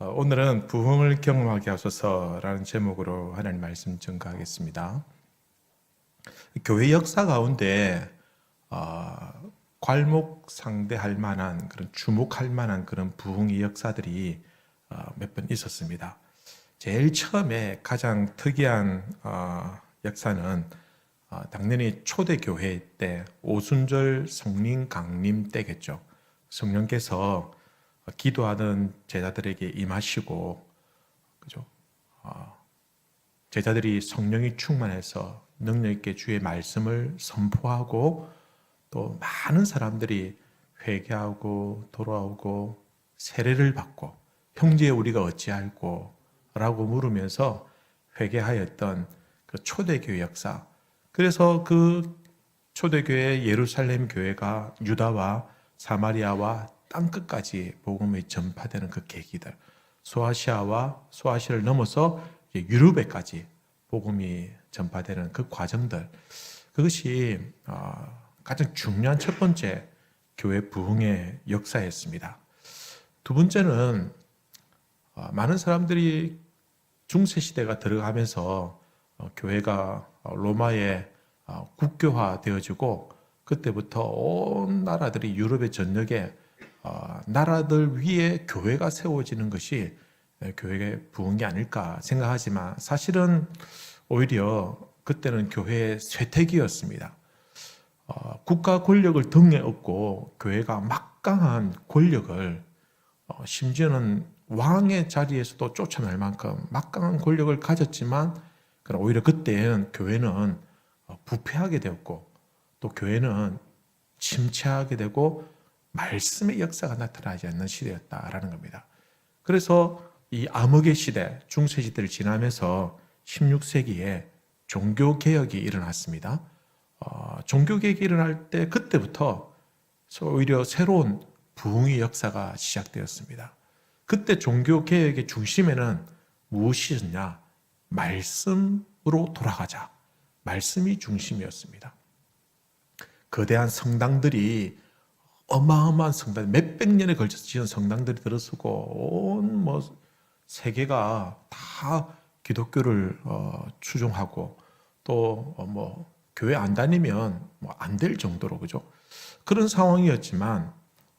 오늘은 부흥을 경험하게 하소서라는 제목으로 하나님 말씀 전가하겠습니다. 교회 역사 가운데 괄목상대할 만한 그런 주목할 만한 그런 부흥의 역사들이 몇 번 있었습니다. 제일 처음에 가장 특이한 역사는 당연히 초대교회 때 오순절 성령 강림 때겠죠. 성령께서 기도하는 제자들에게 임하시고, 그죠? 제자들이 성령이 충만해서 능력 있게 주의 말씀을 선포하고 또 많은 사람들이 회개하고 돌아오고 세례를 받고 형제 우리가 어찌할꼬 라고 물으면서 회개하였던 그 초대교회 역사. 그래서 그 초대교회 예루살렘 교회가 유다와 사마리아와 땅끝까지 복음이 전파되는 그 계기들, 소아시아를 넘어서 유럽에까지 복음이 전파되는 그 과정들, 그것이 가장 중요한 첫 번째 교회 부흥의 역사였습니다. 두 번째는 많은 사람들이 중세시대가 들어가면서 교회가 로마에 국교화 되어지고, 그때부터 온 나라들이 유럽의 전역에 나라들 위에 교회가 세워지는 것이 교회의 부흥이 아닐까 생각하지만, 사실은 오히려 그때는 교회의 쇠퇴기였습니다. 국가 권력을 등에 업고 교회가 막강한 권력을, 심지어는 왕의 자리에서도 쫓아낼 만큼 막강한 권력을 가졌지만, 오히려 그때는 교회는 부패하게 되었고, 또 교회는 침체하게 되고 말씀의 역사가 나타나지 않는 시대였다라는 겁니다. 그래서 이 암흑의 시대, 중세시대를 지나면서 16세기에 종교개혁이 일어났습니다. 종교개혁이 일어날 때 그때부터 오히려 새로운 부흥의 역사가 시작되었습니다. 그때 종교개혁의 중심에는 무엇이었냐? 말씀으로 돌아가자. 말씀이 중심이었습니다. 거대한 성당들이, 어마어마한 성당, 몇백 년에 걸쳐서 지은 성당들이 들어서고 온 세계가 다 기독교를 추종하고, 또 교회 안 다니면 안 될 정도로, 그죠? 그런 상황이었지만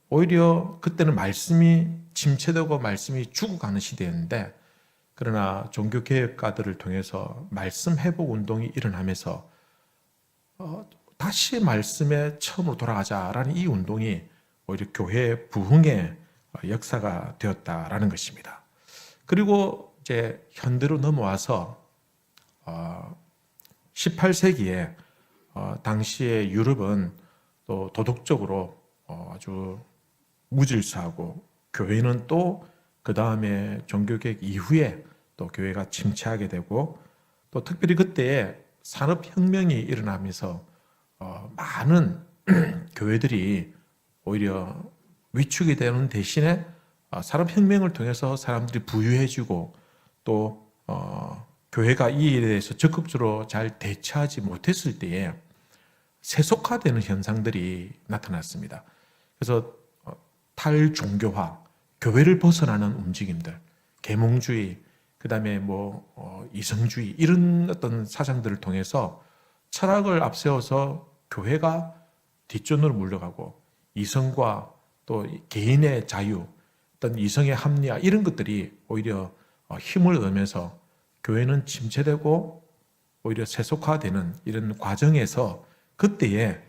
오히려 그때는 말씀이 침체되고 말씀이 죽어가는 시대였는데, 그러나 종교개혁가들을 통해서 말씀 회복 운동이 일어나면서 다시 말씀에 처음으로 돌아가자라는 이 운동이 오히려 교회 부흥의 역사가 되었다라는 것입니다. 그리고 이제 현대로 넘어와서 18세기에 당시의 유럽은 또 도덕적으로 아주 무질서하고, 교회는 또 그 다음에 종교개혁 이후에 또 교회가 침체하게 되고, 또 특별히 그때에 산업혁명이 일어나면서 많은 교회들이 오히려 위축이 되는 대신에 산업혁명을 통해서 사람들이 부유해지고, 또 교회가 이 일에 대해서 적극적으로 잘 대처하지 못했을 때에 세속화되는 현상들이 나타났습니다. 그래서 탈종교화, 교회를 벗어나는 움직임들, 계몽주의, 그 다음에 이성주의, 이런 어떤 사상들을 통해서 철학을 앞세워서 교회가 뒷전으로 물러가고, 이성과 또 개인의 자유, 어떤 이성의 합리화, 이런 것들이 오히려 힘을 얻으면서 교회는 침체되고 오히려 세속화되는 이런 과정에서, 그때에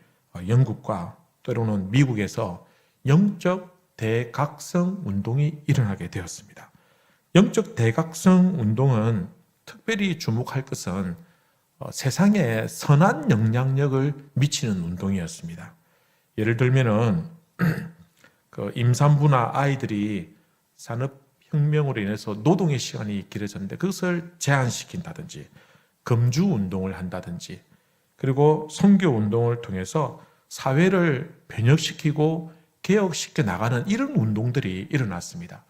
영국과 때로는 미국에서 영적 대각성 운동이 일어나게 되었습니다. 영적 대각성 운동은 특별히 주목할 것은 세상에 선한 영향력을 미치는 운동이었습니다. 예를 들면은 그 임산부나 아이들이 산업혁명으로 인해서 노동의 시간이 길어졌는데 그것을 제한시킨다든지, 금주 운동을 한다든지, 그리고 선교 운동을 통해서 사회를 변혁시키고 개혁시켜 나가는 이런 운동들이 일어났습니다.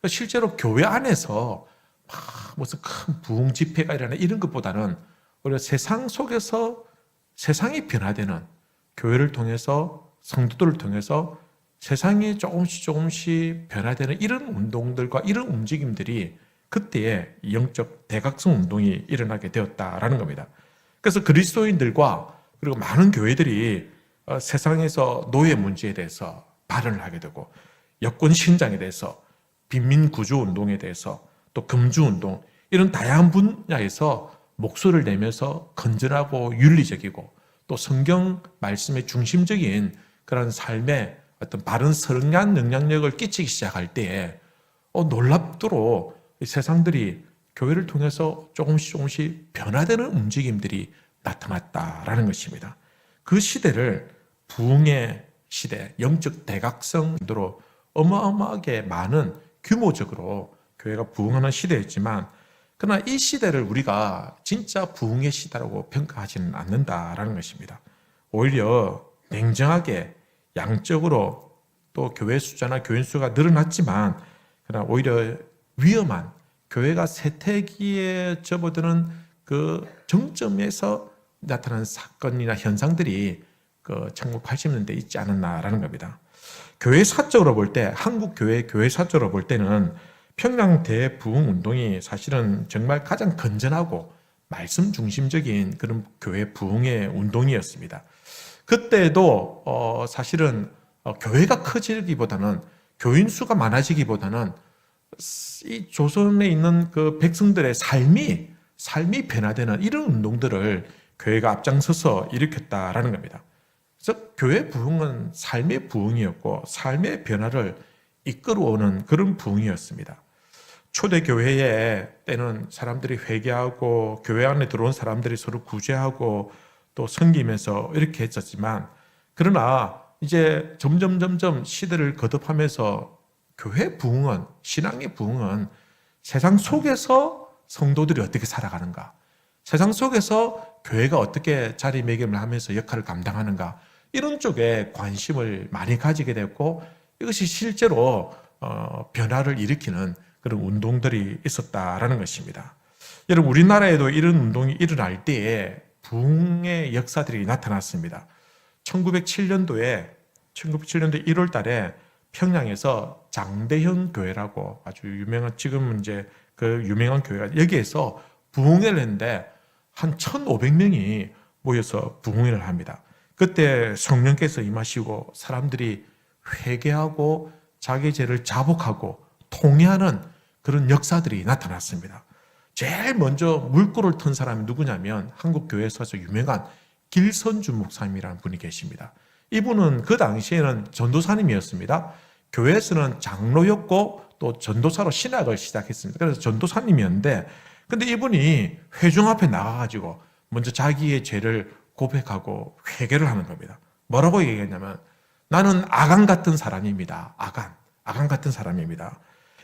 실제로 교회 안에서 무슨 큰 부흥 집회가 일어나 이런 것보다는 오히려 세상 속에서 세상이 변화되는, 교회를 통해서, 성도들을 통해서 세상이 조금씩 변화되는 이런 운동들과 이런 움직임들이 그때에 영적 대각성 운동이 일어나게 되었다라는 겁니다. 그래서 그리스도인들과 그리고 많은 교회들이 세상에서 노예 문제에 대해서 발언을 하게 되고, 여권 신장에 대해서, 빈민 구조 운동에 대해서, 또 금주 운동, 이런 다양한 분야에서 목소리를 내면서 건전하고 윤리적이고 또 성경 말씀의 중심적인 그런 삶의 어떤 바른 선한 영향력을 끼치기 시작할 때에 놀랍도록 세상들이 교회를 통해서 조금씩 변화되는 움직임들이 나타났다라는 것입니다. 그 시대를 부흥의 시대, 영적 대각성으로 어마어마하게 많은 규모적으로 교회가 부흥하는 시대였지만, 그러나 이 시대를 우리가 진짜 부흥의 시대라고 평가하지는 않는다라는 것입니다. 오히려 냉정하게 양적으로 또 교회 숫자나 교인 수가 늘어났지만, 그러나 오히려 위험한 교회가 쇠퇴기에 접어드는 그 정점에서 나타난 사건이나 현상들이 그 1980년대 있지 않았나라는 겁니다. 교회 사적으로 볼 때, 한국 교회 사적으로 볼 때는 평양 대부흥 운동이 사실은 정말 가장 건전하고 말씀 중심적인 그런 교회 부흥의 운동이었습니다. 그때도 사실은 교회가 커지기보다는, 교인 수가 많아지기보다는 이 조선에 있는 그 백성들의 삶이 변화되는 이런 운동들을 교회가 앞장서서 일으켰다라는 겁니다. 그래서 교회 부흥은 삶의 부흥이었고 삶의 변화를 이끌어오는 그런 부흥이었습니다. 초대교회의 때는 사람들이 회개하고 교회 안에 들어온 사람들이 서로 구제하고 또 섬기면서 이렇게 했었지만, 그러나 이제 점점 시대를 거듭하면서 교회 부흥은, 신앙의 부흥은 세상 속에서 성도들이 어떻게 살아가는가, 세상 속에서 교회가 어떻게 자리매김을 하면서 역할을 감당하는가, 이런 쪽에 관심을 많이 가지게 됐고, 이것이 실제로 변화를 일으키는 그런 운동들이 있었다라는 것입니다. 여러분, 우리나라에도 이런 운동이 일어날 때에 부흥의 역사들이 나타났습니다. 1907년도에 1월 달에 평양에서 장대현 교회라고 아주 유명한, 지금은 이제 그 유명한 교회가 여기에서 부흥회를 했는데 한 1,500명이 모여서 부흥회를 합니다. 그때 성령께서 임하시고 사람들이 회개하고 자기 죄를 자복하고 통회하는 그런 역사들이 나타났습니다. 제일 먼저 물꼬를 튼 사람이 누구냐면 한국 교회에서 유명한 길선주 목사님이라는 분이 계십니다. 이분은 그 당시에는 전도사님이었습니다. 교회에서는 장로였고 또 전도사로 신학을 시작했습니다. 그래서 전도사님이었는데, 근데 이분이 회중 앞에 나가가지고 먼저 자기의 죄를 고백하고 회개를 하는 겁니다. 뭐라고 얘기했냐면, 나는 아간 같은 사람입니다. 아간 같은 사람입니다.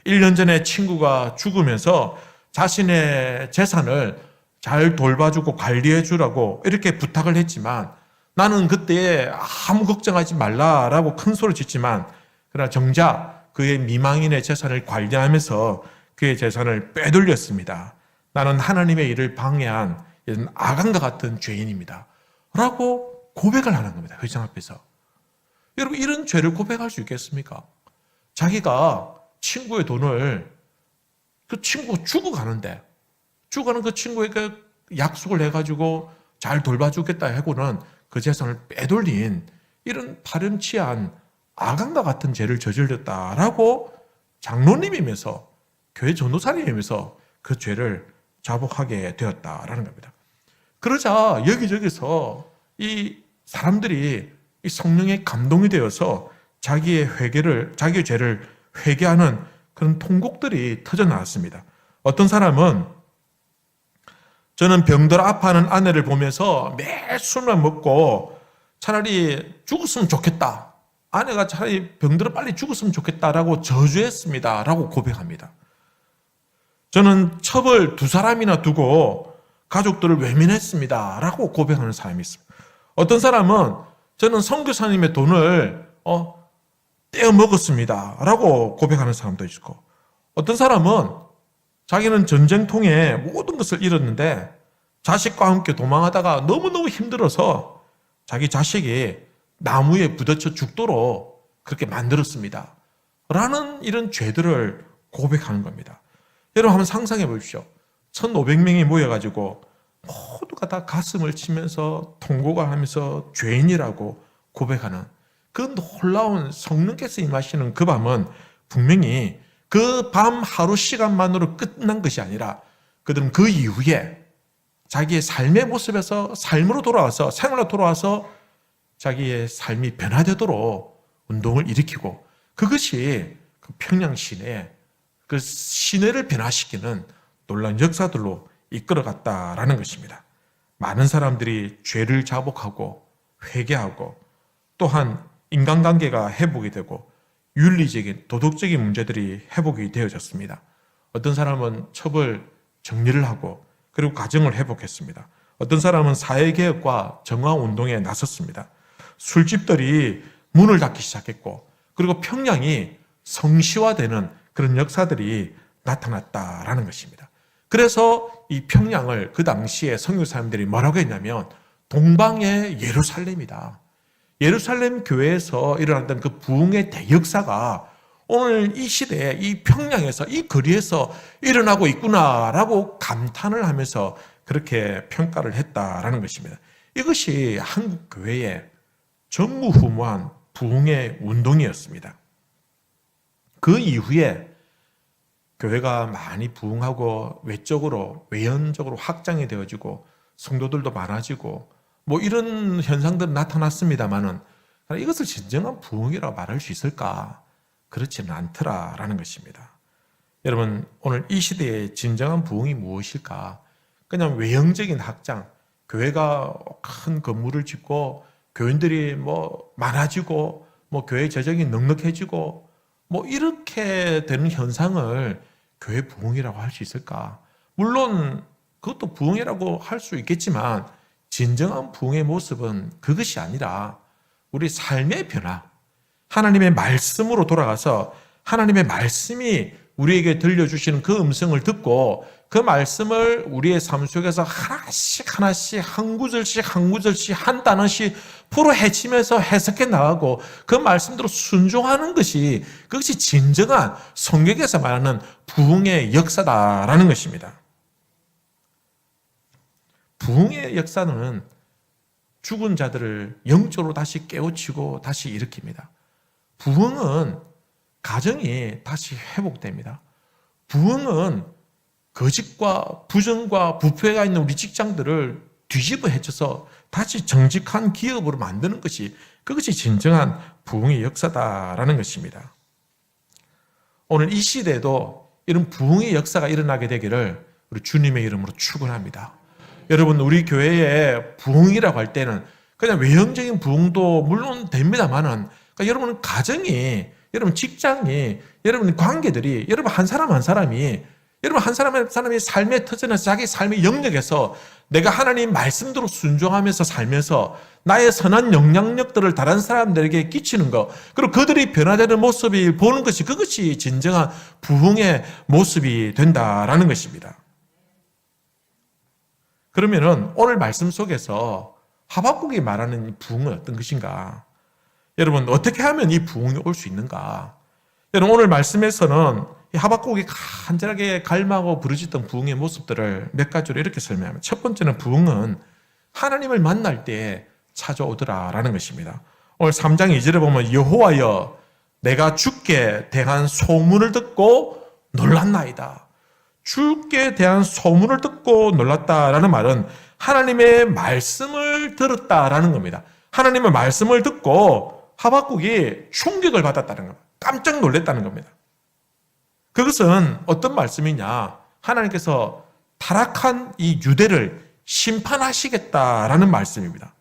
1년 전에 친구가 죽으면서 자신의 재산을 잘 돌봐주고 관리해주라고 이렇게 부탁을 했지만, 나는 그때 아무 걱정하지 말라라고 큰 소리를 짓지만, 그러나 정작 그의 미망인의 재산을 관리하면서 그의 재산을 빼돌렸습니다. 나는 하나님의 일을 방해한 이런 아간과 같은 죄인입니다. 라고 고백을 하는 겁니다. 회장 앞에서. 여러분, 이런 죄를 고백할 수 있겠습니까? 자기가 친구의 돈을, 그 친구가 죽어가는 그 친구에게 약속을 해가지고 잘 돌봐주겠다 하고는 그 재산을 빼돌린 이런 파렴치한 아간과 같은 죄를 저질렀다라고 장로님이면서, 교회 전도사님이면서 그 죄를 자복하게 되었다라는 겁니다. 그러자 여기저기서 이 사람들이 이 성령에 감동이 되어서 자기의 죄를 회개하는 그런 통곡들이 터져 나왔습니다. 어떤 사람은, 저는 병들어 아파하는 아내를 보면서 매일 술만 먹고 차라리 죽었으면 좋겠다, 아내가 차라리 병들어 빨리 죽었으면 좋겠다라고 저주했습니다 라고 고백합니다. 저는 첩을 2사람이나 두고 가족들을 외면했습니다 라고 고백하는 사람이 있습니다. 어떤 사람은, 저는 선교사님의 돈을 떼어 먹었습니다 라고 고백하는 사람도 있고, 어떤 사람은 자기는 전쟁통에 모든 것을 잃었는데 자식과 함께 도망하다가 너무너무 힘들어서 자기 자식이 나무에 부딪혀 죽도록 그렇게 만들었습니다. 라는 이런 죄들을 고백하는 겁니다. 여러분 한번 상상해 보십시오. 1,500명이 모여가지고 모두가 다 가슴을 치면서 통곡을 하면서 죄인이라고 고백하는 그 놀라운 성령께서 임하시는 그 밤은 분명히 그 밤 하루 시간만으로 끝난 것이 아니라 그들은 그 이후에 자기의 삶의 모습에서 삶으로 돌아와서 생활로 돌아와서 자기의 삶이 변화되도록 운동을 일으키고 그것이 그 평양 시내에 그 시내를 변화시키는 놀라운 역사들로 이끌어갔다라는 것입니다. 많은 사람들이 죄를 자복하고 회개하고 또한 인간관계가 회복이 되고 윤리적인 도덕적인 문제들이 회복이 되어졌습니다. 어떤 사람은 첩을 정리를 하고 그리고 가정을 회복했습니다. 어떤 사람은 사회개혁과 정화운동에 나섰습니다. 술집들이 문을 닫기 시작했고 그리고 평양이 성시화되는 그런 역사들이 나타났다라는 것입니다. 그래서 이 평양을 그 당시에 선교 사람들이 뭐라고 했냐면 동방의 예루살렘이다. 예루살렘 교회에서 일어났던 그 부흥의 대역사가 오늘 이 시대에 이 평양에서 이 거리에서 일어나고 있구나라고 감탄을 하면서 그렇게 평가를 했다라는 것입니다. 이것이 한국 교회의 전무후무한 부흥의 운동이었습니다. 그 이후에 교회가 많이 부흥하고 외적으로 외연적으로 확장이 되어지고 성도들도 많아지고 뭐 이런 현상들은 나타났습니다만은 이것을 진정한 부흥이라고 말할 수 있을까? 그렇지는 않더라라는 것입니다. 여러분 오늘 이 시대의 진정한 부흥이 무엇일까? 그냥 외형적인 확장, 교회가 큰 건물을 짓고 교인들이 뭐 많아지고 뭐 교회 재정이 넉넉해지고 뭐 이렇게 되는 현상을 교회 부흥이라고 할 수 있을까? 물론 그것도 부흥이라고 할 수 있겠지만 진정한 부흥의 모습은 그것이 아니라 우리 삶의 변화, 하나님의 말씀으로 돌아가서 하나님의 말씀이 우리에게 들려주시는 그 음성을 듣고 그 말씀을 우리의 삶 속에서 하나씩 하나씩 한 구절씩 한 구절씩 한 단어씩 풀어헤치면서 해석해 나가고 그 말씀대로 순종하는 것이 그것이 진정한 성경에서 말하는 부흥의 역사다라는 것입니다. 부흥의 역사는 죽은 자들을 영적으로 다시 깨우치고 다시 일으킵니다. 부흥은 가정이 다시 회복됩니다. 부흥은 거짓과 부정과 부패가 있는 우리 직장들을 뒤집어 헤쳐서 다시 정직한 기업으로 만드는 것이 그것이 진정한 부흥의 역사다라는 것입니다. 오늘 이 시대에도 이런 부흥의 역사가 일어나게 되기를 우리 주님의 이름으로 축원합니다. 여러분 우리 교회에 부흥이라고 할 때는 그냥 외형적인 부흥도 물론 됩니다만은 그러니까 여러분 가정이 여러분 직장이 여러분 관계들이 여러분 한 사람 한 사람이 여러분 한 사람의 삶의 터전에서 자기 삶의 영역에서 내가 하나님 말씀대로 순종하면서 살면서 나의 선한 영향력들을 다른 사람들에게 끼치는 것 그리고 그들이 변화되는 모습을 보는 것이 그것이 진정한 부흥의 모습이 된다라는 것입니다. 그러면은 오늘 말씀 속에서 하박국이 말하는 부흥은 어떤 것인가? 여러분 어떻게 하면 이 부흥이 올 수 있는가? 여러분 오늘 말씀에서는 이 하박국이 간절하게 갈망하고 부르짖던 부흥의 모습들을 몇 가지로 이렇게 설명합니다. 첫 번째는 부흥은 하나님을 만날 때 찾아오더라라는 것입니다. 오늘 3장 2절에 보면 여호와여 내가 주께 대한 소문을 듣고 놀랐나이다. 주께 대한 소문을 듣고 놀랐다라는 말은 하나님의 말씀을 들었다라는 겁니다. 하나님의 말씀을 듣고 하박국이 충격을 받았다는 겁니다. 깜짝 놀랐다는 겁니다. 그것은 어떤 말씀이냐? 하나님께서 타락한 이 유대를 심판하시겠다라는 말씀입니다.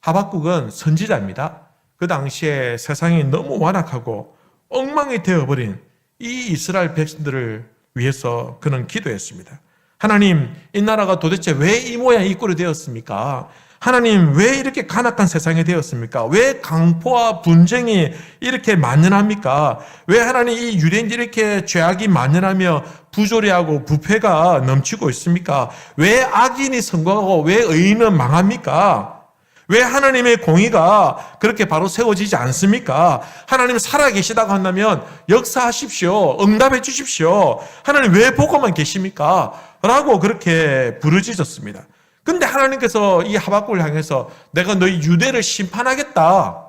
하박국은 선지자입니다. 그 당시에 세상이 너무 완악하고 엉망이 되어버린 이 이스라엘 백성들을 위해서 그는 기도했습니다. 하나님, 이 나라가 도대체 왜 이 모양 이 꼴이 되었습니까? 하나님, 왜 이렇게 간악한 세상이 되었습니까? 왜 강포와 분쟁이 이렇게 만연합니까? 왜 하나님 이 유대인들이 이렇게 죄악이 만연하며 부조리하고 부패가 넘치고 있습니까? 왜 악인이 성공하고 왜 의인은 망합니까? 왜 하나님의 공의가 그렇게 바로 세워지지 않습니까? 하나님 살아계시다고 한다면 역사하십시오. 응답해 주십시오. 하나님 왜 보고만 계십니까? 라고 그렇게 부르짖었습니다. 근데 하나님께서 이 하박국을 향해서 내가 너희 유대를 심판하겠다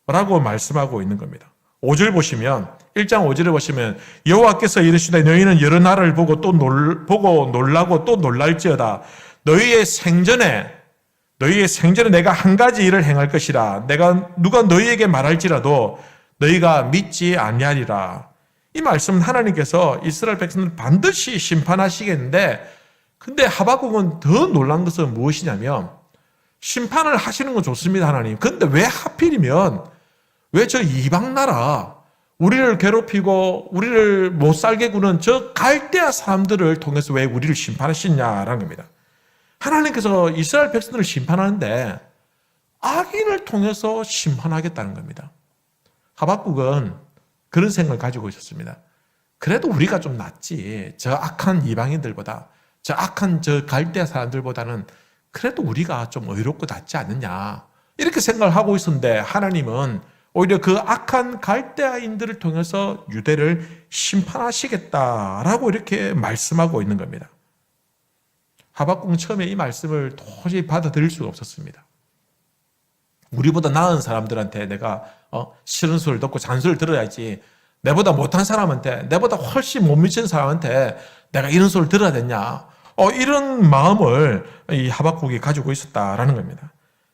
라고 말씀하고 있는 겁니다. 5절 보시면 1장 5절에 보시면 여호와께서 이르시되 너희는 여러 나라를 보고 놀라고 또 놀랄지어다. 너희의 생전에 내가 한 가지 일을 행할 것이라. 누가 너희에게 말할지라도 너희가 믿지 아니하리라. 이 말씀은 하나님께서 이스라엘 백성을 반드시 심판하시겠는데, 근데 하박국은 더 놀란 것은 무엇이냐면, 심판을 하시는 건 좋습니다, 하나님. 근데 왜 하필이면 왜 저 이방 나라, 우리를 괴롭히고 우리를 못 살게 구는 저 갈대아 사람들을 통해서 왜 우리를 심판하시냐라는 겁니다. 하나님께서 이스라엘 백성들을 심판하는데 악인을 통해서 심판하겠다는 겁니다. 하박국은 그런 생각을 가지고 있었습니다. 그래도 우리가 좀 낫지. 저 악한 이방인들보다, 저 악한 저 갈대아 사람들보다는 그래도 우리가 좀 의롭고 낫지 않느냐. 이렇게 생각을 하고 있었는데 하나님은 오히려 그 악한 갈대아인들을 통해서 유대를 심판하시겠다라고 이렇게 말씀하고 있는 겁니다. 하박국은 처음에 이 말씀을 도저히 받아들일 수가 없었습니다. 우리보다 나은 사람들한테 내가 싫은 소리를 듣고 잔소리를 들어야지, 내보다 못한 사람한테, 내보다 훨씬 못 미친 사람한테 내가 이런 소리를 들어야 되냐, 이런 마음을 이 하박국이 가지고 있었다라는 겁니다.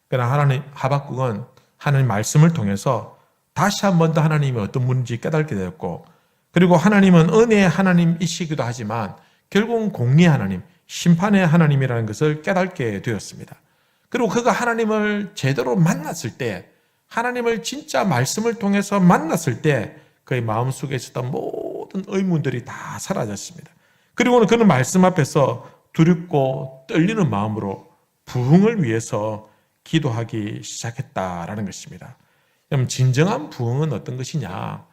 그러나 하박국은 하나님 말씀을 통해서 다시 한 번 더 하나님이 어떤 분인지 깨닫게 되었고, 그리고 하나님은 은혜의 하나님이시기도 하지만 결국은 공의의 하나님, 심판의 하나님이라는 것을 깨닫게 되었습니다. 그리고 그가 하나님을 제대로 만났을 때, 하나님을 진짜 말씀을 통해서 만났을 때 그의 마음속에 있었던 모든 의문들이 다 사라졌습니다. 그리고는 그는 말씀 앞에서 두렵고 떨리는 마음으로 부흥을 위해서 기도하기 시작했다라는 것입니다. 그럼 진정한 부흥은 어떤 것이냐?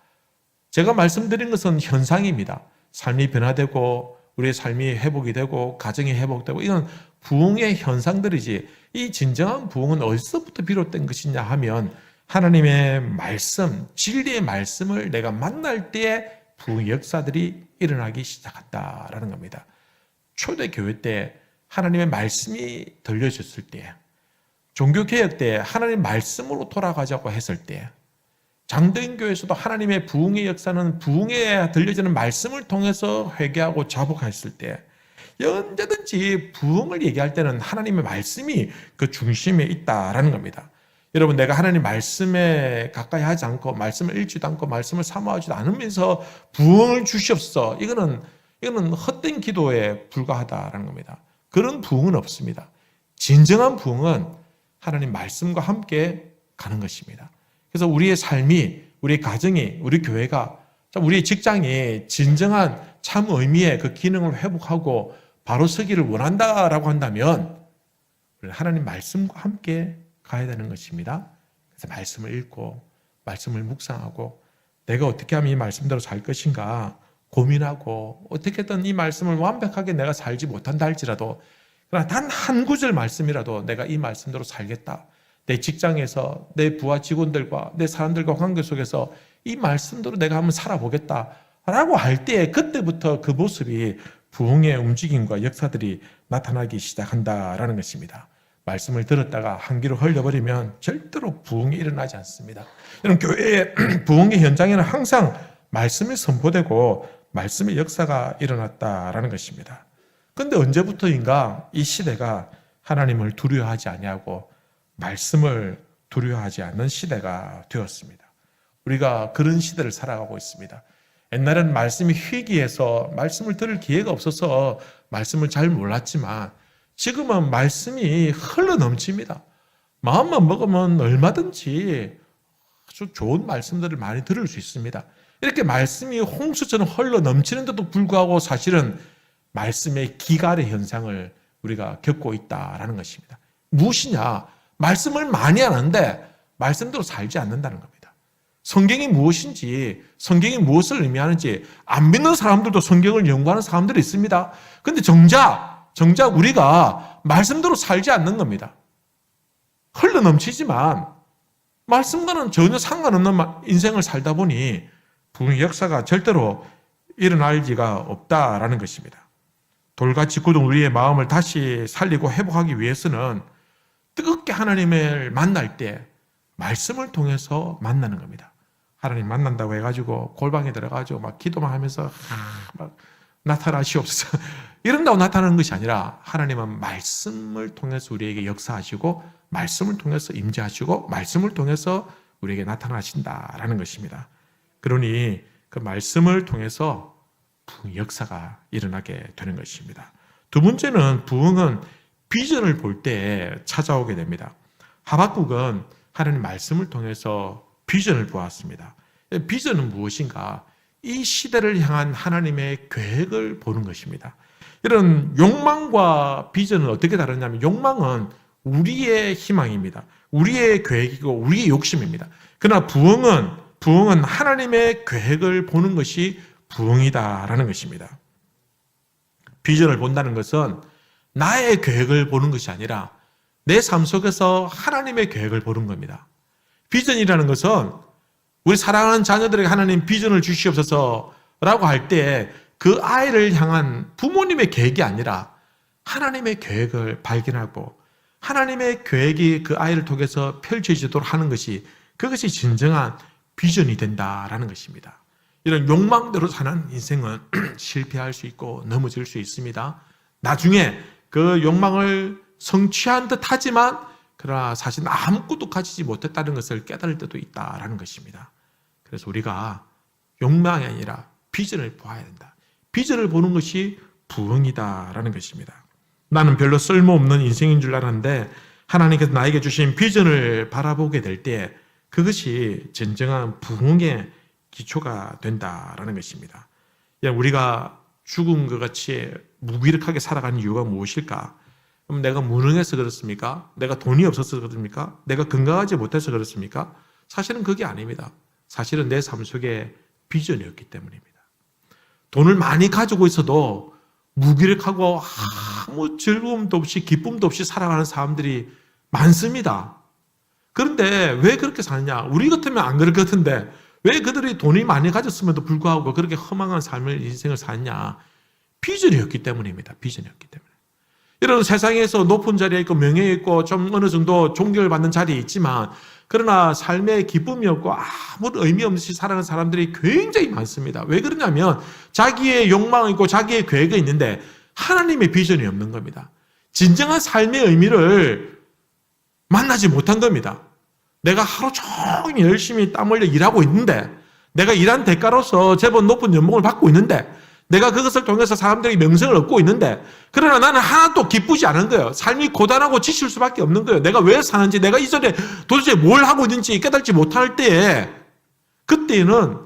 제가 말씀드린 것은 현상입니다. 삶이 변화되고 우리의 삶이 회복이 되고 가정이 회복되고 이런 부흥의 현상들이지, 이 진정한 부흥은 어디서부터 비롯된 것이냐 하면 하나님의 말씀, 진리의 말씀을 내가 만날 때에 부흥의 역사들이 일어나기 시작한다라는 겁니다. 초대교회 때 하나님의 말씀이 들려졌을 때, 종교개혁 때 하나님 말씀으로 돌아가자고 했을 때, 장대인교회에서도 하나님의 부흥의 역사는 부흥에 들려지는 말씀을 통해서 회개하고 자복했을 때, 언제든지 부흥을 얘기할 때는 하나님의 말씀이 그 중심에 있다라는 겁니다. 여러분, 내가 하나님 말씀에 가까이 하지 않고 말씀을 읽지도 않고 말씀을 사모하지도 않으면서 부흥을 주시옵소서, 이거는 헛된 기도에 불과하다라는 겁니다. 그런 부흥은 없습니다. 진정한 부흥은 하나님 말씀과 함께 가는 것입니다. 그래서 우리의 삶이, 우리의 가정이, 우리 교회가, 우리의 직장이 진정한 참 의미의 그 기능을 회복하고 바로 서기를 원한다라고 한다면 하나님 말씀과 함께 가야 되는 것입니다. 그래서 말씀을 읽고 말씀을 묵상하고 내가 어떻게 하면 이 말씀대로 살 것인가 고민하고, 어떻게든 이 말씀을 완벽하게 내가 살지 못한다 할지라도 그러나 단 한 구절 말씀이라도 내가 이 말씀대로 살겠다, 내 직장에서 내 부하 직원들과 내 사람들과 관계 속에서 이 말씀대로 내가 한번 살아보겠다라고 할 때, 그때부터 그 모습이 부흥의 움직임과 역사들이 나타나기 시작한다라는 것입니다. 말씀을 들었다가 한 귀로 흘려버리면 절대로 부흥이 일어나지 않습니다. 여러분, 교회의 부흥의 현장에는 항상 말씀이 선포되고 말씀의 역사가 일어났다라는 것입니다. 그런데 언제부터인가 이 시대가 하나님을 두려워하지 아니하고 말씀을 두려워하지 않는 시대가 되었습니다. 우리가 그런 시대를 살아가고 있습니다. 옛날에는 말씀이 희귀해서 말씀을 들을 기회가 없어서 말씀을 잘 몰랐지만 지금은 말씀이 흘러 넘칩니다. 마음만 먹으면 얼마든지 아주 좋은 말씀들을 많이 들을 수 있습니다. 이렇게 말씀이 홍수처럼 흘러 넘치는데도 불구하고 사실은 말씀의 기갈의 현상을 우리가 겪고 있다라는 것입니다. 무엇이냐? 말씀을 많이 하는데 말씀대로 살지 않는다는 겁니다. 성경이 무엇인지, 성경이 무엇을 의미하는지 안 믿는 사람들도 성경을 연구하는 사람들이 있습니다. 그런데 정작 우리가 말씀대로 살지 않는 겁니다. 흘러 넘치지만 말씀과는 전혀 상관없는 인생을 살다 보니 부흥의 역사가 절대로 일어날 리가 없다라는 것입니다. 돌같이 굳은 우리의 마음을 다시 살리고 회복하기 위해서는 뜨겁게 하나님을 만날 때 말씀을 통해서 만나는 겁니다. 하나님 만난다고 해가지고 골방에 들어가지고 막 기도만 하면서 막 나타나시옵소서 이런다고 나타나는 것이 아니라 하나님은 말씀을 통해서 우리에게 역사하시고 말씀을 통해서 임재하시고 말씀을 통해서 우리에게 나타나신다라는 것입니다. 그러니 그 말씀을 통해서 부흥 역사가 일어나게 되는 것입니다. 두 번째는 부흥은 비전을 볼 때 찾아오게 됩니다. 하박국은 하나님 말씀을 통해서 비전을 보았습니다. 비전은 무엇인가? 이 시대를 향한 하나님의 계획을 보는 것입니다. 이런 욕망과 비전은 어떻게 다르냐면 욕망은 우리의 희망입니다. 우리의 계획이고 우리의 욕심입니다. 그러나 부흥은 하나님의 계획을 보는 것이 부흥이다라는 것입니다. 비전을 본다는 것은 나의 계획을 보는 것이 아니라 내 삶 속에서 하나님의 계획을 보는 겁니다. 비전이라는 것은 우리 사랑하는 자녀들에게 하나님 비전을 주시옵소서라고 할 때 그 아이를 향한 부모님의 계획이 아니라 하나님의 계획을 발견하고 하나님의 계획이 그 아이를 통해서 펼쳐지도록 하는 것이 그것이 진정한 비전이 된다라는 것입니다. 이런 욕망대로 사는 인생은 실패할 수 있고 넘어질 수 있습니다. 나중에 그 욕망을 성취한 듯 하지만 그러나 사실 아무것도 가지지 못했다는 것을 깨달을 때도 있다라는 것입니다. 그래서 우리가 욕망이 아니라 비전을 보아야 된다. 비전을 보는 것이 부흥이다라는 것입니다. 나는 별로 쓸모없는 인생인 줄 알았는데 하나님께서 나에게 주신 비전을 바라보게 될 때 그것이 진정한 부흥의 기초가 된다라는 것입니다. 우리가 죽은 것 같이 무기력하게 살아가는 이유가 무엇일까? 그럼 내가 무능해서 그렇습니까? 내가 돈이 없어서 그렇습니까? 내가 건강하지 못해서 그렇습니까? 사실은 그게 아닙니다. 사실은 내 삶 속에 비전이었기 때문입니다. 돈을 많이 가지고 있어도 무기력하고 아무 즐거움도 없이 기쁨도 없이 살아가는 사람들이 많습니다. 그런데 왜 그렇게 사느냐? 우리 같으면 안 그럴 것 같은데 왜 그들이 돈이 많이 가졌음에도 불구하고 그렇게 허망한 삶을 인생을 사느냐? 비전이었기 때문입니다. 비전이었기 때문에. 이런 세상에서 높은 자리에 있고 명예에 있고 좀 어느 정도 존경을 받는 자리에 있지만 그러나 삶에 기쁨이 없고 아무 의미 없이 살아가는 사람들이 굉장히 많습니다. 왜 그러냐면 자기의 욕망이 있고 자기의 계획이 있는데 하나님의 비전이 없는 겁니다. 진정한 삶의 의미를 만나지 못한 겁니다. 내가 하루 종일 열심히 땀 흘려 일하고 있는데 내가 일한 대가로서 제법 높은 연봉을 받고 있는데 내가 그것을 통해서 사람들에게 명성을 얻고 있는데 그러나 나는 하나도 기쁘지 않은 거예요. 삶이 고단하고 지칠 수밖에 없는 거예요. 내가 왜 사는지 내가 이전에 도대체 뭘 하고 있는지 깨달지 못할 때에 그때는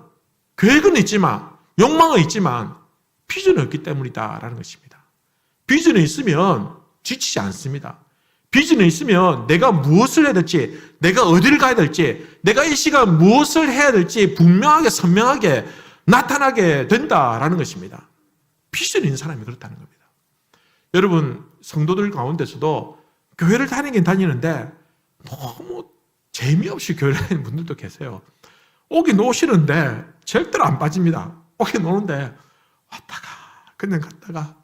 계획은 있지만 욕망은 있지만 비전이 없기 때문이다라는 것입니다. 비전이 있으면 지치지 않습니다. 비전이 있으면 내가 무엇을 해야 될지 내가 어디를 가야 될지 내가 이 시간 무엇을 해야 될지 분명하게 선명하게 나타나게 된다라는 것입니다. 비전이 있는 사람이 그렇다는 겁니다. 여러분 성도들 가운데서도 교회를 다니긴 다니는데 너무 재미없이 교회를 다니는 분들도 계세요. 오긴 오시는데 절대로 안 빠집니다. 오긴 오는데 왔다가 그냥 갔다가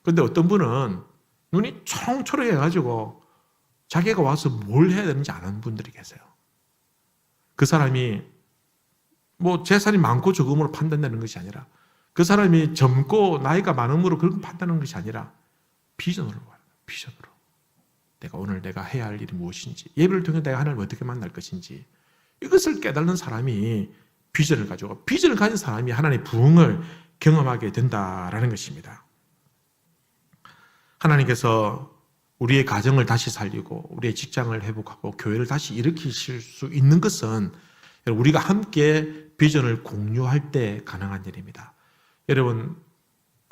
근데 어떤 분은 눈이 초롱초롱해가지고 자기가 와서 뭘 해야 되는지 아는 분들이 계세요. 그 사람이 뭐 재산이 많고 적음으로 판단되는 것이 아니라 그 사람이 젊고 나이가 많음으로 그런 판단하는 것이 아니라 비전으로 와요. 비전으로. 내가 오늘 내가 해야 할 일이 무엇인지 예배를 통해 내가 하나님을 어떻게 만날 것인지 이것을 깨닫는 사람이 비전을 가지고 비전을 가진 사람이 하나님의 부흥을 경험하게 된다라는 것입니다. 하나님께서 우리의 가정을 다시 살리고 우리의 직장을 회복하고 교회를 다시 일으키실 수 있는 것은 우리가 함께 비전을 공유할 때 가능한 일입니다. 여러분,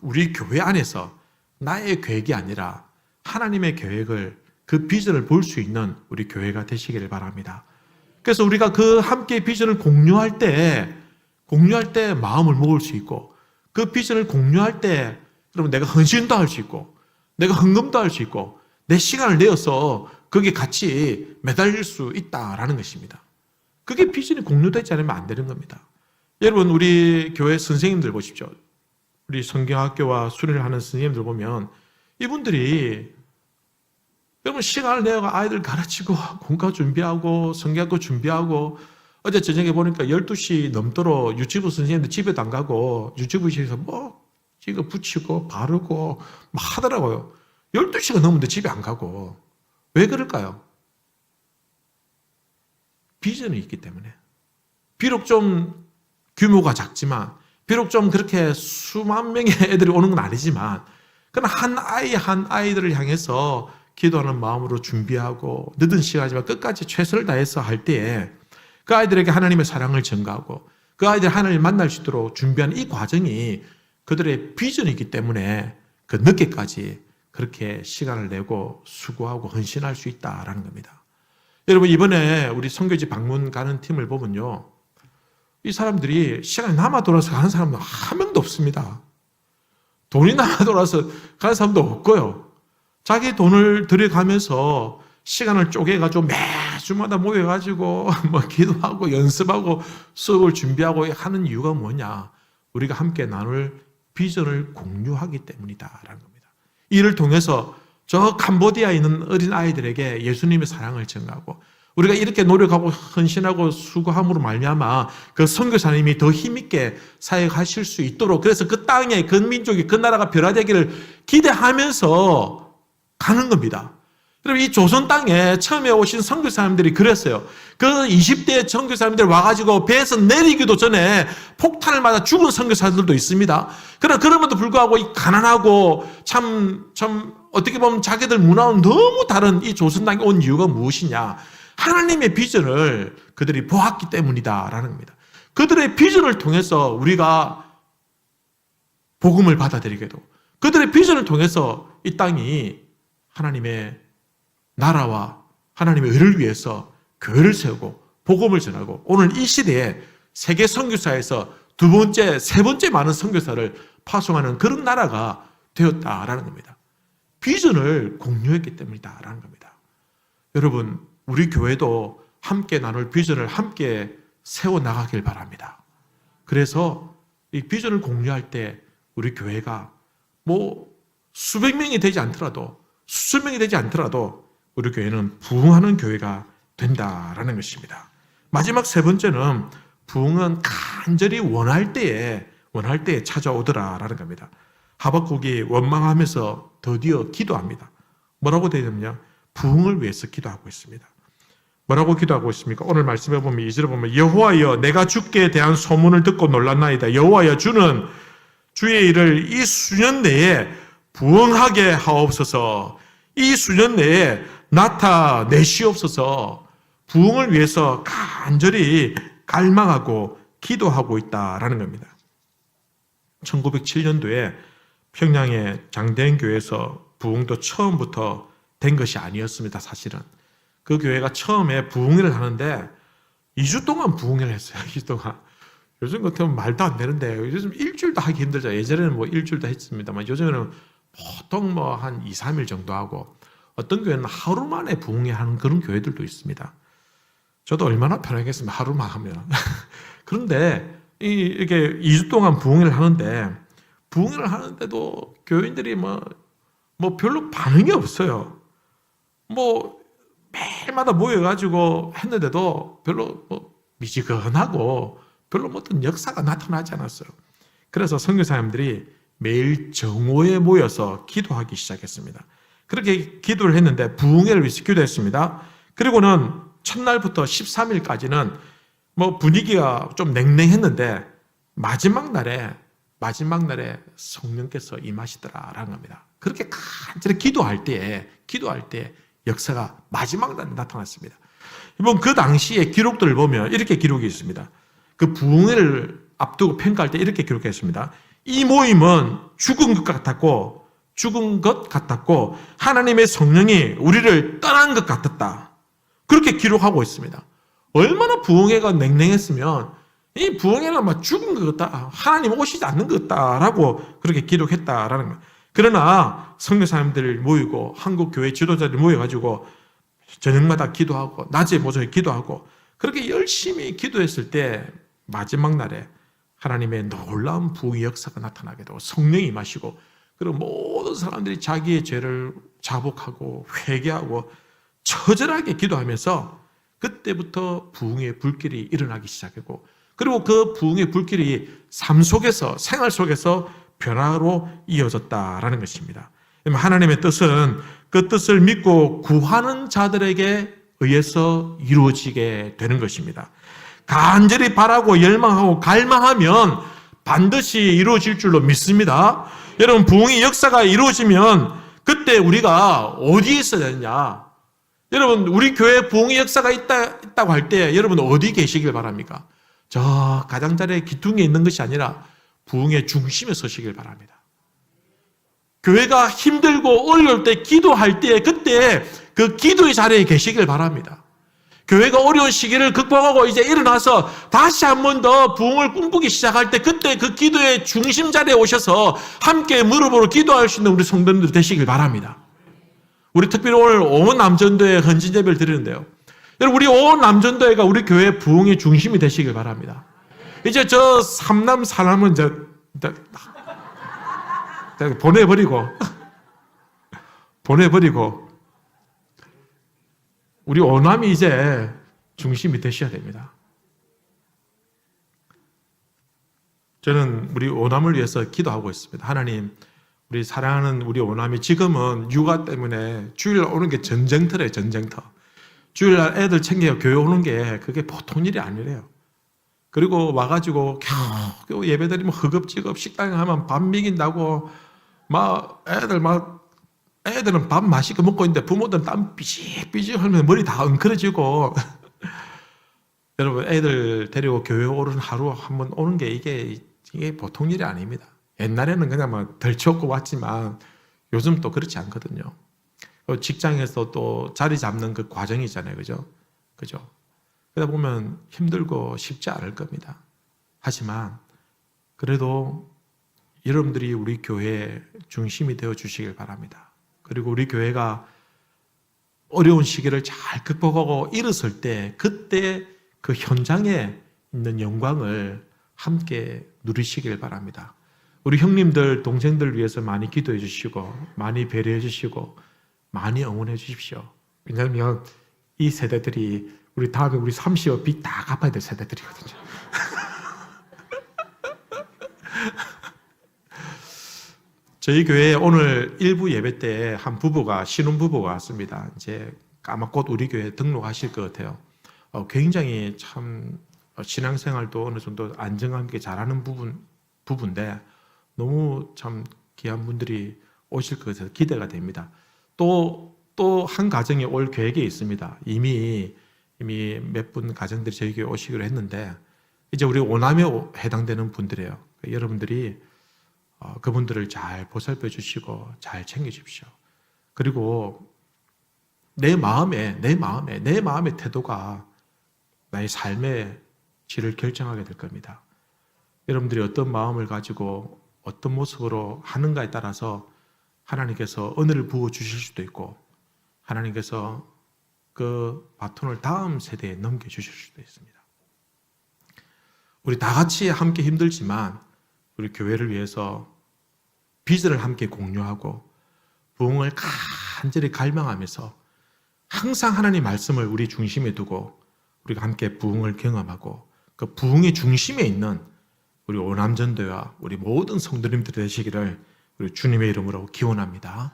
우리 교회 안에서 나의 계획이 아니라 하나님의 계획을 그 비전을 볼 수 있는 우리 교회가 되시기를 바랍니다. 그래서 우리가 그 함께 비전을 공유할 때 마음을 먹을 수 있고 그 비전을 공유할 때 여러분 내가 헌신도 할 수 있고 내가 헌금도 할 수 있고 내 시간을 내어서 거기에 같이 매달릴 수 있다라는 것입니다. 그게 비전이 공유되지 않으면 안 되는 겁니다. 여러분, 우리 교회 선생님들 보십시오. 우리 성경학교와 수련을 하는 선생님들 보면 이분들이 여러분 시간을 내가 아이들 가르치고 공과 준비하고 성경학교 준비하고 어제 저녁에 보니까 12시 넘도록 유치부 선생님들 집에도 안 가고 유치부실에서 뭐 이거 붙이고 바르고 막 하더라고요. 12시가 넘는데 집에 안 가고. 왜 그럴까요? 비전이 있기 때문에. 비록 좀 규모가 작지만, 비록 좀 그렇게 수만 명의 애들이 오는 건 아니지만, 그러나 한 아이들을 향해서 기도하는 마음으로 준비하고 늦은 시간이지만 끝까지 최선을 다해서 할 때에 그 아이들에게 하나님의 사랑을 전가하고 그 아이들이 하나님을 만날 수 있도록 준비하는 이 과정이 그들의 비전이기 때문에 그 늦게까지 그렇게 시간을 내고 수고하고 헌신할 수 있다라는 겁니다. 여러분, 이번에 우리 선교지 방문 가는 팀을 보면요, 이 사람들이 시간이 남아 돌아서 가는 사람은 한 명도 없습니다. 돈이 남아 돌아서 가는 사람도 없고요. 자기 돈을 들여가면서 시간을 쪼개가지고 매주마다 모여가지고 뭐 기도하고 연습하고 수업을 준비하고 하는 이유가 뭐냐? 우리가 함께 나눌 비전을 공유하기 때문이다라는 겁니다. 이를 통해서 저 캄보디아에 있는 어린 아이들에게 예수님의 사랑을 전하고 우리가 이렇게 노력하고 헌신하고 수고함으로 말미암아 그 선교사님이 더 힘있게 사역하실 수 있도록, 그래서 그 땅에 그 민족이 그 나라가 변화되기를 기대하면서 가는 겁니다. 여러분, 이 조선 땅에 처음에 오신 선교사님들이 그랬어요. 그 20대 선교사님들 와가지고 배에서 내리기도 전에 폭탄을 맞아 죽은 선교사들도 있습니다. 그러나 그럼에도 불구하고 이 가난하고 참 어떻게 보면 자기들 문화와는 너무 다른 이 조선 땅에 온 이유가 무엇이냐? 하나님의 비전을 그들이 보았기 때문이다라는 겁니다. 그들의 비전을 통해서 우리가 복음을 받아들이게도, 그들의 비전을 통해서 이 땅이 하나님의 나라와 하나님의 의를 위해서 교회를 세우고 복음을 전하고 오늘 이 시대에 세계 선교사에서 두 번째, 세 번째 많은 선교사를 파송하는 그런 나라가 되었다라는 겁니다. 비전을 공유했기 때문이다라는 겁니다. 여러분, 우리 교회도 함께 나눌 비전을 함께 세워나가길 바랍니다. 그래서 이 비전을 공유할 때 우리 교회가 뭐 수백 명이 되지 않더라도 수천 명이 되지 않더라도 우리 교회는 부흥하는 교회가 된다라는 것입니다. 마지막 세 번째는 부흥은 간절히 원할 때에 찾아오더라라는 겁니다. 하박국이 원망하면서 드디어 기도합니다. 뭐라고 되어 있느냐? 부흥을 위해서 기도하고 있습니다. 뭐라고 기도하고 있습니까? 오늘 말씀해 보면 2절에 보면 여호와여 내가 주께 대한 소문을 듣고 놀랐나이다. 여호와여 주는 주의 일을 이 수년 내에 부흥하게 하옵소서. 이 수년 내에 나타내시옵소서. 부흥을 위해서 간절히 갈망하고 기도하고 있다라는 겁니다. 1907년도에 평양의 장대행교회에서 부흥도 처음부터 된 것이 아니었습니다. 사실은 그 교회가 처음에 부흥회를 하는데 2주 동안 부흥회를 했어요. 2주 동안. 요즘 같으면 말도 안 되는데 요즘 일주일도 하기 힘들죠. 예전에는 뭐 일주일도 했습니다만 요즘에는 보통 뭐 한 2, 3일 정도 하고 어떤 교회는 하루 만에 부흥회 하는 그런 교회들도 있습니다. 저도 얼마나 편하겠습니까? 하루만 하면. 그런데 이렇게 2주 동안 부흥회를 하는데도 교인들이 뭐 별로 반응이 없어요. 뭐 매일마다 모여가지고 했는데도 별로 미지근하고 별로 어떤 역사가 나타나지 않았어요. 그래서 선교사님들이 매일 정오에 모여서 기도하기 시작했습니다. 그렇게 기도를 했는데 부흥회를 위해서 기도했습니다. 그리고는 첫날부터 13일까지는 뭐 분위기가 좀 냉랭했는데 마지막 날에 성령께서 임하시더라라는 겁니다. 그렇게 간절히 기도할 때 역사가 마지막 날에 나타났습니다. 이번 그 당시의 기록들을 보면 이렇게 기록이 있습니다. 그 부흥회를 앞두고 평가할 때 이렇게 기록했습니다. 이 모임은 죽은 것 같았고 하나님의 성령이 우리를 떠난 것 같았다. 그렇게 기록하고 있습니다. 얼마나 부흥회가 냉랭했으면 이 부흥회는 막 죽은 것 같다. 하나님 오시지 않는 것 같다라고 그렇게 기록했다라는 거예요. 그러나 선교사님들 모이고 한국 교회 지도자들 모여가지고 저녁마다 기도하고 낮에 모조리 기도하고 그렇게 열심히 기도했을 때 마지막 날에 하나님의 놀라운 부흥의 역사가 나타나게 되고 성령이 임하시고 그리고 모든 사람들이 자기의 죄를 자복하고 회개하고 처절하게 기도하면서 그때부터 부흥의 불길이 일어나기 시작했고 그리고 그 부흥의 불길이 삶 속에서 생활 속에서 변화로 이어졌다라는 것입니다. 하나님의 뜻은 그 뜻을 믿고 구하는 자들에게 의해서 이루어지게 되는 것입니다. 간절히 바라고 열망하고 갈망하면 반드시 이루어질 줄로 믿습니다. 여러분 부흥의 역사가 이루어지면 그때 우리가 어디에 있어야 되느냐? 여러분 우리 교회 부흥의 역사가 있다고 할 때 여러분 어디 계시길 바랍니까? 저 가장자리에 기둥에 있는 것이 아니라 부흥의 중심에 서시길 바랍니다. 교회가 힘들고 어려울 때 기도할 때 그때 그 기도의 자리에 계시길 바랍니다. 교회가 어려운 시기를 극복하고 이제 일어나서 다시 한 번 더 부흥을 꿈꾸기 시작할 때 그때 그 기도의 중심 자리에 오셔서 함께 무릎으로 기도할 수 있는 우리 성도님들 되시길 바랍니다. 우리 특별히 오늘 온 남전도회 헌신 예배를 드리는데요. 여러분 우리 온 남전도회가 우리 교회 부흥의 중심이 되시길 바랍니다. 이제 저 삼남 사남은 이제 보내버리고 우리 오남이 이제 중심이 되셔야 됩니다. 저는 우리 오남을 위해서 기도하고 있습니다. 하나님, 우리 사랑하는 우리 오남이 지금은 육아 때문에 주일날 오는 게 전쟁터래요, 전쟁터. 주일날 애들 챙겨 교회 오는 게 그게 보통 일이 아니래요. 그리고 와가지고 겨우 예배드리면 허겁지겁 식당에 가면 밥 먹인다고 애들은 밥 맛있게 먹고 있는데 부모들은 땀 삐직삐직 흘리면 머리 다 엉클어지고 여러분 애들 데리고 교회 오는 하루 한번 오는 게 이게 보통 일이 아닙니다. 옛날에는 그냥 덜 치웠고 왔지만 요즘 또 그렇지 않거든요. 직장에서 또 자리 잡는 그 과정이잖아요. 그죠? 그러다 보면 힘들고 쉽지 않을 겁니다. 하지만 그래도 여러분들이 우리 교회의 중심이 되어 주시길 바랍니다. 그리고 우리 교회가 어려운 시기를 잘 극복하고 일었을 때 그때 그 현장에 있는 영광을 함께 누리시길 바랍니다. 우리 형님들, 동생들 위해서 많이 기도해 주시고 많이 배려해 주시고 많이 응원해 주십시오. 왜냐하면 이 세대들이 우리 다음에 우리 30여 빚 다 갚아야 될 세대들이거든요. 저희 교회에 오늘 일부 예배 때 한 부부가 신혼부부가 왔습니다. 이제 아마 곧 우리 교회에 등록하실 것 같아요. 굉장히 참 신앙생활도 어느 정도 안정감 있게 잘하는 부부인데 너무 참 귀한 분들이 오실 것 같아서 기대가 됩니다. 또 한 가정이 올 계획이 있습니다. 이미 몇 분 가정들이 저희 교회에 오시기로 했는데 이제 우리 오남에 해당되는 분들이에요. 여러분들이 그분들을 잘 보살펴 주시고 잘 챙겨 주십시오. 그리고 내 마음의 태도가 나의 삶의 질을 결정하게 될 겁니다. 여러분들이 어떤 마음을 가지고 어떤 모습으로 하는가에 따라서 하나님께서 은혜를 부어 주실 수도 있고 하나님께서 그 바톤을 다음 세대에 넘겨 주실 수도 있습니다. 우리 다 같이 함께 힘들지만 우리 교회를 위해서 비전을 함께 공유하고 부흥을 간절히 갈망하면서 항상 하나님 말씀을 우리 중심에 두고 우리가 함께 부흥을 경험하고 그 부흥의 중심에 있는 우리 오남전도와 우리 모든 성도님들 되시기를 우리 주님의 이름으로 기원합니다.